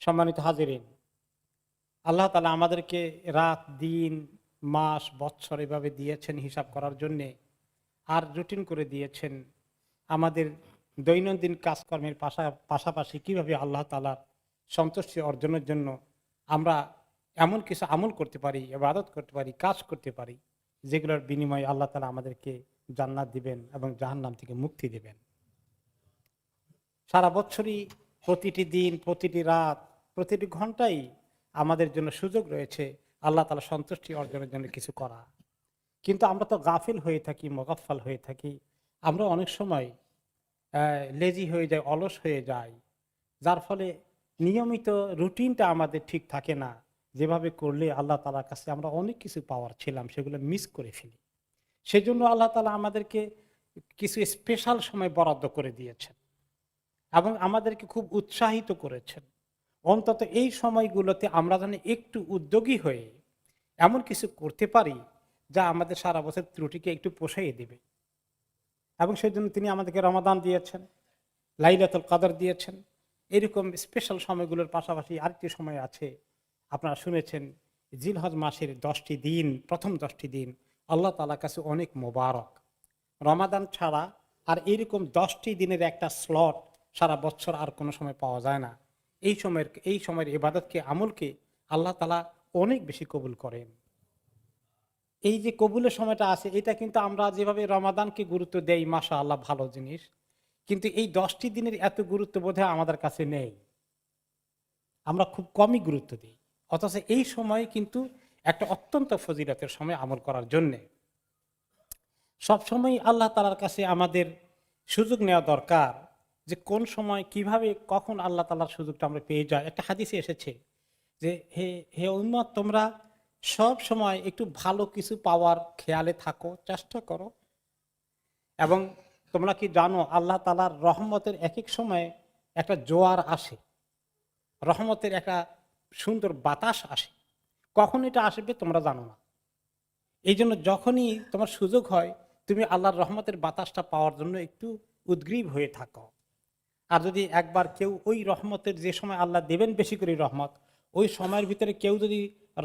সম্মানিত হাজিরিন, আল্লাহ তাআলা আমাদেরকে রাত, দিন, মাস, বৎসর এভাবে দিয়েছেন হিসাব করার জন্যে, আর রুটিন করে দিয়েছেন আমাদের দৈনন্দিন কাজকর্মের পাশাপাশি কিভাবে আল্লাহ তাআলার সন্তুষ্টি অর্জনের জন্য আমরা এমন কিছু আমল করতে পারি, ইবাদত করতে পারি, কাজ করতে পারি, যেগুলোর বিনিময়ে আল্লাহ তাআলা আমাদেরকে জান্নাত দিবেন এবং জাহান্নাম থেকে মুক্তি দিবেন। সারা বছরই প্রতিটি দিন, প্রতিটি রাত, প্রতিটি ঘন্টাই আমাদের জন্য সুযোগ রয়েছে আল্লাহ তাআলা সন্তুষ্টি অর্জনের জন্য কিছু করা। কিন্তু আমরা তো গাফিল হয়ে থাকি, মোগাফফাল হয়ে থাকি। আমরা অনেক সময় লেজি হয়ে যাই, অলস হয়ে যাই, যার ফলে নিয়মিত রুটিনটা আমাদের ঠিক থাকে না। যেভাবে করলে আল্লাহ তাআলার কাছে আমরা অনেক কিছু পাওয়ার ছিলাম, সেগুলো মিস করে ফেলি। সেজন্য আল্লাহ তাআলা আমাদেরকে কিছু স্পেশাল সময় বরাদ্দ করে দিয়েছেন এবং আমাদেরকে খুব উৎসাহিত করেছেন। অন্তত এই সময়গুলোতে আমরা যেন একটু উদ্যোগী হয়ে এমন কিছু করতে পারি যা আমাদের সারা বছর ত্রুটিকে একটু পোষাইয়ে দেবে। এবং সেই জন্য তিনি আমাদেরকে রমাদান দিয়েছেন, লাইলাতুল কদর দিয়েছেন। এরকম স্পেশাল সময়গুলোর পাশাপাশি আরেকটি সময় আছে, আপনারা শুনেছেন, জিলহজ মাসের 10টি দিন, প্রথম 10টি দিন আল্লাহ তাআলার কাছে অনেক মোবারক। রমাদান ছাড়া আর এরকম 10টি দিনের একটা স্লট সারা বছর আর কোনো সময় পাওয়া যায় না। এই সময়ের ইবাদতকে, আমলকে আল্লাহ তাআলা অনেক বেশি কবুল করেন। এই যে কবুলের সময়টা আছে, এটা কিন্তু আমরা যেভাবে রমাদানকে গুরুত্ব দেই, মাশাআল্লাহ ভালো জিনিস, কিন্তু এই 10টি দিনের এত গুরুত্ব বোধহয় আমাদের কাছে নেই। আমরা খুব কমই গুরুত্ব দিই। অথচ এই সময় কিন্তু একটা অত্যন্ত ফজিলতের সময় আমল করার জন্যে। সবসময় আল্লাহ তাআলার কাছে আমাদের সুযোগ নেওয়া দরকার, যে কোন সময় কিভাবে কখন আল্লাহ তাআলার সুযোগটা আমরা পেয়ে যাই। একটা হাদিসে এসেছে যে হে হে উম্মত, তোমরা সব সময় একটু ভালো কিছু পাওয়ার খেয়ালে থাকো, চেষ্টা করো। এবং তোমরা কি জানো, আল্লাহ তাআলার রহমতের এক এক সময় একটা জোয়ার আসে, রহমতের একটা সুন্দর বাতাস আসে। কখন এটা আসবে তোমরা জানো না। এই জন্য যখনই তোমার সুযোগ হয়, তুমি আল্লাহর রহমতের বাতাসটা পাওয়ার জন্য একটু উদগ্রীব হয়ে থাকো। আর যদি একবার কেউ ওই রহমতের, যে সময় আল্লাহ দেবেন বেশি করে রহমত, ওই সময়ের ভিতরে কেউ যদি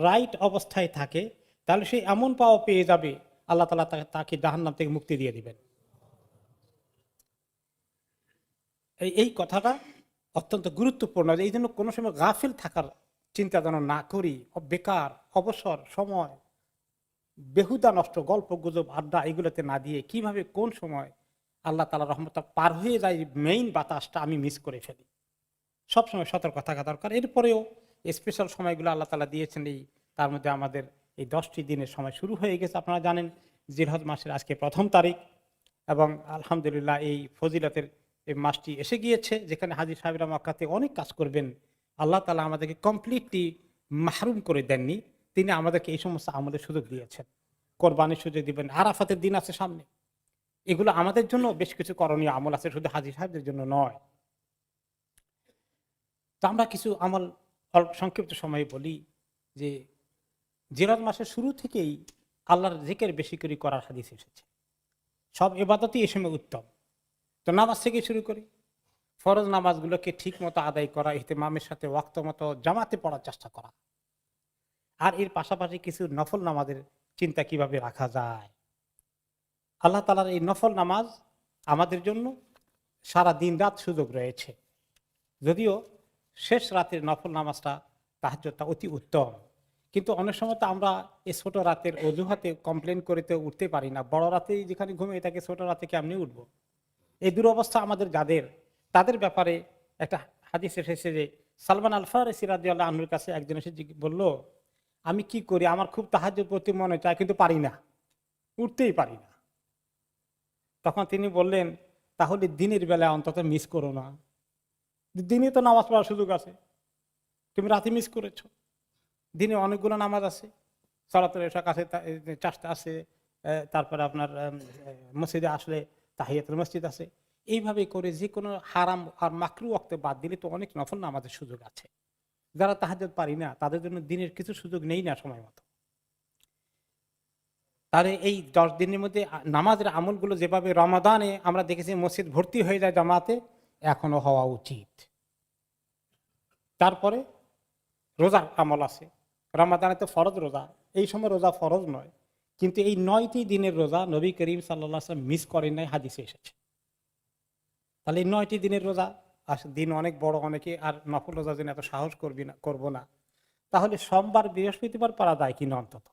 রাইট অবস্থায় থাকে, তাহলে সে এমন পাওয়া পেয়ে যাবে, আল্লাহ তাআলা তাকে জাহান্নাম থেকে মুক্তি দিয়ে দিবেন। এই কথাটা অত্যন্ত গুরুত্বপূর্ণ। এই জন্য কোনো সময় গাফিল থাকার চিন্তা যেন না করি। বেকার অবসর সময়, বেহুদা নষ্ট গল্প গুজব আড্ডা এগুলোতে না দিয়ে কিভাবে কোন সময় আল্লাহ তাআলার রহমতটা পার হয়ে যায়, মেইন বাতাসটা আমি মিস করে ফেলি। সবসময় সতর্ক থাকা দরকার। এরপরেও স্পেশাল সময়গুলো আল্লাহ তাআলা দিয়েছেন। তার মধ্যে আমাদের এই 10টি দিনের সময় শুরু হয়ে গেছে। আপনারা জানেন জিলহজ মাসের আজকে প্রথম তারিখ, এবং আলহামদুলিল্লাহ এই ফজিলতের এই মাসটি এসে গিয়েছে, যেখানে হাজী সাহেবরা মক্কাতে অনেক কাজ করবেন। আল্লাহ তাআলা আমাদেরকে কমপ্লিটলি মাহরুম করে দেননি, তিনি আমাদেরকে এই সমস্ত আমলের সুযোগ দিয়েছেন। কোরবানির সুযোগ দিবেন, আরাফাতের দিন আছে সামনে। এগুলো আমাদের জন্য বেশ কিছু করণীয় আমল আছে, শুধু হাজী সাহেবদের জন্য নয়। তো আমরা কিছু আমল অল্প সংক্ষিপ্ত সময়ে বলি। যে জিলহজ মাসের শুরু থেকেই আল্লাহর জিকির বেশি করে করার হাদিস এসেছে। সব ইবাদতই এই সময় উত্তম। তো নামাজ থেকে শুরু করি। ফরজ নামাজগুলোকে ঠিক মতো আদায় করা, ইহতিমামের সাথে ওয়াক্ত মতো জামাতে পড়ার চেষ্টা করা। আর এর পাশাপাশি কিছু নফল নামাজের চিন্তা কিভাবে রাখা যায়। আল্লাহ তাআলার এই নফল নামাজ আমাদের জন্য সারা দিন রাত সুযোগ রয়েছে। যদিও শেষ রাতের নফল নামাজটা, তাহাজ্জুদটা অতি উত্তম, কিন্তু অনেক সময় তো আমরা এই ছোট রাতের অজুহাতে কমপ্লেন করে তো উঠতে পারি না। বড় রাতেই যেখানে ঘুমিয়ে থাকে, ছোট রাতে কেমনি উঠবো? এই দুরবস্থা আমাদের যাদের, তাদের ব্যাপারে একটা হাদিস এসেছে যে সালমান আল ফারিসি রাদিয়াল্লাহু আনহুর কাছে একজন এসে বলল, আমি কি করি, আমার খুব তাহাজ্জুদ পড়তে মনে চায় কিন্তু পারি না, উঠতেই পারি না। তখন তিনি বললেন, তাহলে দিনের বেলা অন্তত মিস করো না। দিনে তো নামাজ পড়ার সুযোগ আছে, তুমি রাতে মিস করেছো। দিনে অনেকগুলো নামাজ আছে, সালাতুল ইশা কাছে 4টা আছে, তারপরে আপনার মসজিদে আসলে তাহিয়াতুল মসজিদ আছে। এইভাবে করে যে কোনো হারাম আর মাকরু ওয়াক্তে বাদ দিলে তো অনেক নফল নামাজের সুযোগ আছে। যারা তাহাজ্জুদ পারি না, তাদের জন্য দিনের কিছু সুযোগ নেই না সময় মতো। তাহলে এই 10 দিনের মধ্যে নামাজের আমলগুলো যেভাবে রমাদানে আমরা দেখেছি মসজিদ ভর্তি হয়ে যায় জামাতে, এখনো হওয়া উচিত। তারপরে রোজার আমল আছে। রমাদানে তো ফরজ রোজা, এই সময় রোজা ফরজ নয়, কিন্তু এই 9টি দিনের রোজা নবী করিম সাল্লাল্লাহু আলাইহি ওয়াসাল্লাম মিস করেন নাই, হাদিসে এসেছে। তাহলে এই 9টি দিনের রোজা, দিন অনেক বড়, অনেকে আর নফল রোজার জন্য এত সাহস করবো না, তাহলে সোমবার বৃহস্পতিবার পারা যায় কিনা অন্তত,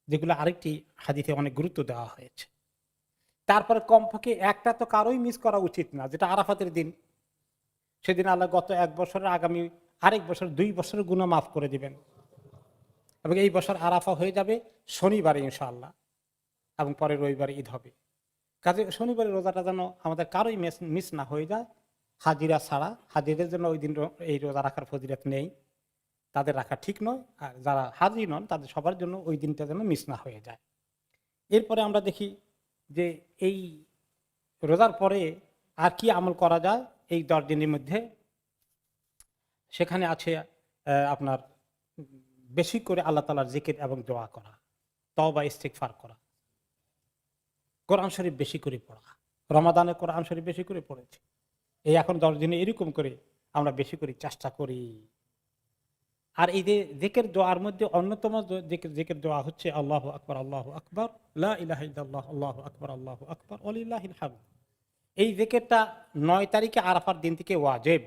যেগুলো আরেকটি হাদিসে অনেক গুরুত্ব দেওয়া হয়েছে। তারপরে কমপক্ষে একটা তো কারোই মিস করা উচিত না, যেটা আরাফাতের দিন। সেদিন আল্লাহ গত 1 বছরের আগামী আরেক বছর 2 বছরের গুনাহ মাফ করে দিবেন, এবং এই বছর আরাফা হয়ে যাবে শনিবারে ইনশাআল্লাহ, এবং পরে রবিবারে ঈদ হবে। কাজে শনিবারের রোজাটা যেন আমাদের কারোই মিস না হয়ে যায়, হাজিরা ছাড়া। হাজিদের জন্য ওই দিন এই রোজা রাখার ফজিলত নেই, তাদের রাখা ঠিক নয়। আর যারা হাজি নন তাদের সবার জন্য ওই দিনটা যেন মিস না হয়ে যায়। এরপরে আমরা দেখি যে এই রোজার পরে আর কি আমল করা যায় এই 10 দিনের মধ্যে। সেখানে আছে আপনার বেশি করে আল্লাহ তাআলার জিকির এবং দোয়া করা, তওবা ইস্তিগফার করা, কোরআন শরীফ বেশি করে পড়া। রমাদানে কোরআন শরীফ বেশি করে পড়েছি, এই এখন 10 দিনে এরকম করে আমরা বেশি করে চেষ্টা করি। আর এই যে জিকির দোয়ার মধ্যে অন্যতম জিকির দোয়া হচ্ছে আল্লাহু আকবার, আল্লাহু আকবার, লা ইলাহা ইল্লাল্লাহ, আল্লাহু আকবার, আল্লাহু আকবার, ওয়ালিল্লাহিল হামদ। এই জিকিরটা 9 তারিখে আরাফার দিন থেকে ওয়াজিব,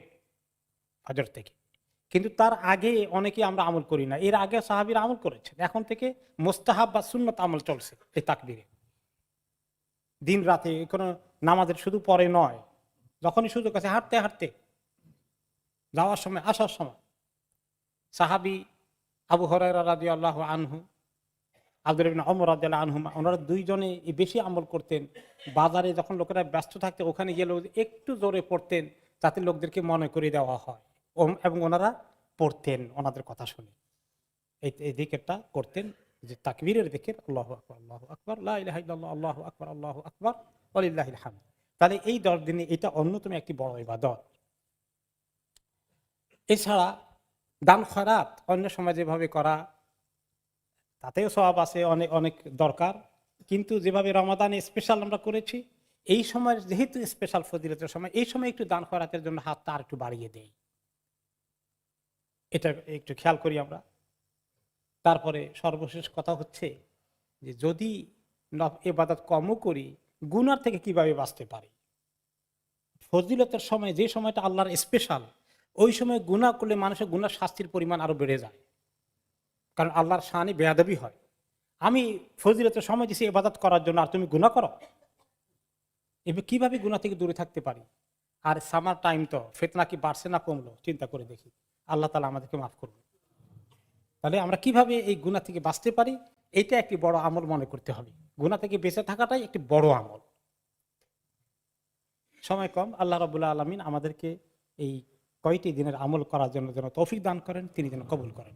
ফজর থেকে। কিন্তু তার আগে অনেকে আমরা আমল করি না। এর আগে সাহাবীরা আমল করেছেন, এখন থেকে মুস্তাহাব বা সুন্নত আমল চলছে এই তাকবীরে। দিন রাতে কোনো নামাজের শুধু পরে নয়, যখনই সুযোগ আছে, হাঁটতে হাঁটতে, যাওয়ার সময়, আসার সময়। সাহাবী আবু হুরায়রা রাদিয়াল্লাহু আনহু, আব্দুল্লাহ ইবনে ওমর রাদিয়াল্লাহু আনহুমা, ওনারা দুইজনে বেশি আমল করতেন। বাজারে যখন লোকেরা ব্যস্ত থাকতে ওখানে গেলেও একটু জোরে পড়তেন, যাতে লোকদেরকে মনে করে দেওয়া হয়, এবং ওনারা পড়তেন ওনাদের কথা শুনে। এই জিকিরটা করতেন, যে তাকবীরের জিকির, আল্লাহু আকবার, আল্লাহু আকবার, লা ইলাহা ইল্লাল্লাহ, আল্লাহু আকবার, আল্লাহু আকবার, ওয়ালিল্লাহিল হামদ। তাহলে এই 10 দিনে এটা অন্যতম একটি বড় ইবাদত। এছাড়া দান খয়রাত অন্য সময় যেভাবে করা, তাতেও সওয়াব আছে, অনেক অনেক দরকার। কিন্তু যেভাবে রমাদানে স্পেশাল আমরা করেছি, এই সময় যেহেতু স্পেশাল ফজিলতের সময়, এই সময় একটু দান খয়রাতের জন্য হাতটা আর একটু বাড়িয়ে দেই, এটা একটু খেয়াল করি আমরা। তারপরে সর্বশেষ কথা হচ্ছে যে যদি ইবাদত কমও করি, গুনার থেকে কিভাবে বাঁচতে পারি। ফজিলতের সময়, যে সময়টা আল্লাহর স্পেশাল, ওই সময় গুনাহ করলে মানুষের গুনার শাস্তির পরিমাণ আরো বেড়ে যায়, কারণ আল্লাহর শানে বেয়াদবি হয়। আমি ফজিলতের সময় দিছি ইবাদত করার জন্য, আর তুমি গুনাহ করো, এবার কিভাবে গুনাহ থেকে দূরে থাকতে পারি। আর সামার টাইম তো, ফিতনা কি বাড়ছে না কমলো, চিন্তা করে দেখি, আল্লাহ তাআলা আমাদেরকে মাফ করবে। তাহলে আমরা কিভাবে এই গুনাহ থেকে বাঁচতে পারি, এটা একটি বড় আমল মনে করতে হবে। গুনাহ থেকে বেঁচে থাকাটাই একটি বড় আমল। সময় কম, আল্লাহ রাব্বুল আলামিন আমাদেরকে এই কয়টি দিনের আমল করার জন্য যেন তৌফিক দান করেন, তিনি যেন কবুল করেন।